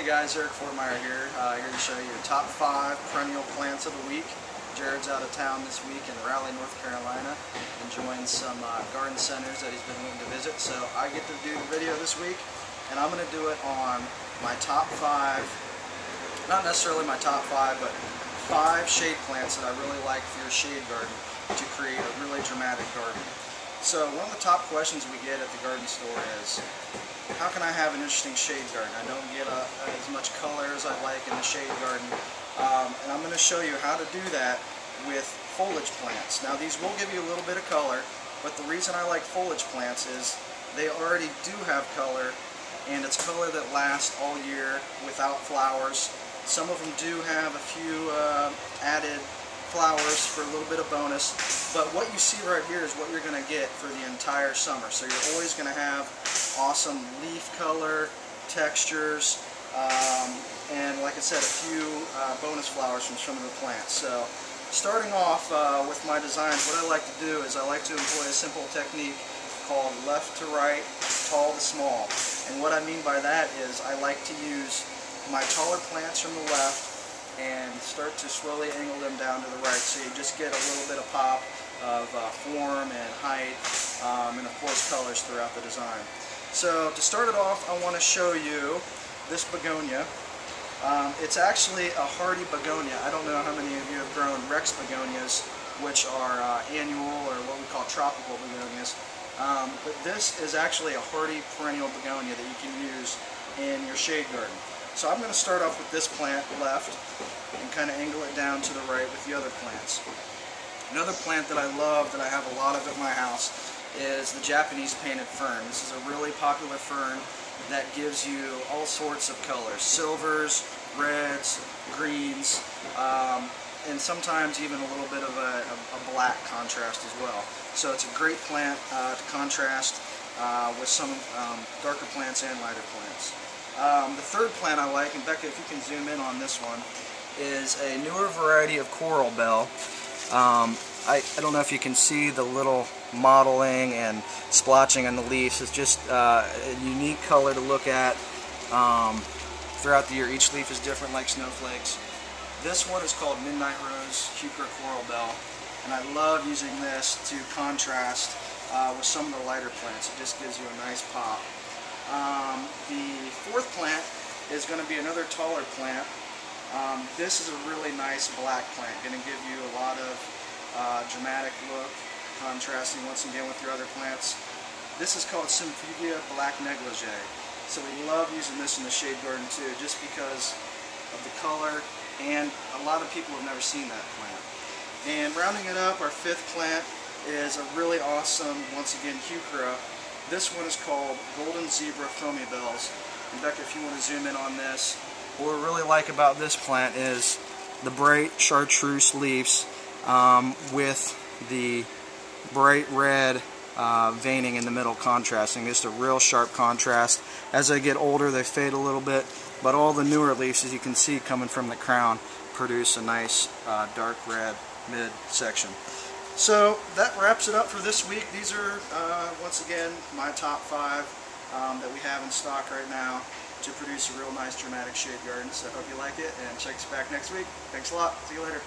Hey guys, Eric Fortmeyer here, here to show you your top 5 perennial plants of the week. Jared's out of town this week in Raleigh, North Carolina, enjoying some garden centers that he's been willing to visit. So I get to do the video this week, and I'm going to do it on my top 5, not necessarily my top 5, but 5 shade plants that I really like for your shade garden to create a really dramatic garden. So one of the top questions we get at the garden store is, how can I have an interesting shade garden? I don't get as much color as I like in the shade garden. And I'm going to show you how to do that with foliage plants. Now these will give you a little bit of color, but the reason I like foliage plants is they already do have color, and it's color that lasts all year without flowers. Some of them do have a few added flowers for a little bit of bonus, but what you see right here is what you're going to get for the entire summer. So you're always going to have awesome leaf color, textures, and like I said, a few bonus flowers from some of the plants. So starting off with my designs, what I like to do is I like to employ a simple technique called left to right, tall to small. And what I mean by that is I like to use my taller plants from the left and start to slowly angle them down to the right, so you just get a little bit of pop of form and height, and of course colors throughout the design. So to start it off, I want to show you this begonia. It's actually a hardy begonia. I don't know how many of you have grown Rex begonias, which are annual or what we call tropical begonias, but this is actually a hardy perennial begonia that you can use in your shade garden. So I'm going to start off with this plant left and kind of angle it down to the right with the other plants. Another plant that I love, that I have a lot of at my house, is the Japanese painted fern. This is a really popular fern that gives you all sorts of colors: silvers, reds, greens, and sometimes even a little bit of a black contrast as well. So it's a great plant to contrast with some darker plants and lighter plants. The third plant I like, and Becca, if you can zoom in on this one, is a newer variety of coral bell. I don't know if you can see the little mottling and splotching on the leaves. It's just a unique color to look at throughout the year. Each leaf is different, like snowflakes. This one is called Midnight Rose Heuchera Coral Bell, and I love using this to contrast with some of the lighter plants. It just gives you a nice pop. The fourth plant is going to be another taller plant. This is a really nice black plant, going to give you a lot of dramatic look, contrasting once again with your other plants. This is called Symphugia Black Negligee. So we love using this in the shade garden too, just because of the color, and a lot of people have never seen that plant. And rounding it up, our fifth plant is a really awesome, once again, Heuchera. This one is called Golden Zebra Foamy Bells. And Becca, if you want to zoom in on this, what we really like about this plant is the bright chartreuse leaves with the bright red veining in the middle contrasting. Just a real sharp contrast. As they get older, they fade a little bit, but all the newer leaves, as you can see coming from the crown, produce a nice dark red mid-section. So that wraps it up for this week. These are, once again, my top 5 that we have in stock right now to produce a real nice dramatic shade garden. So I hope you like it, and check us back next week. Thanks a lot. See you later.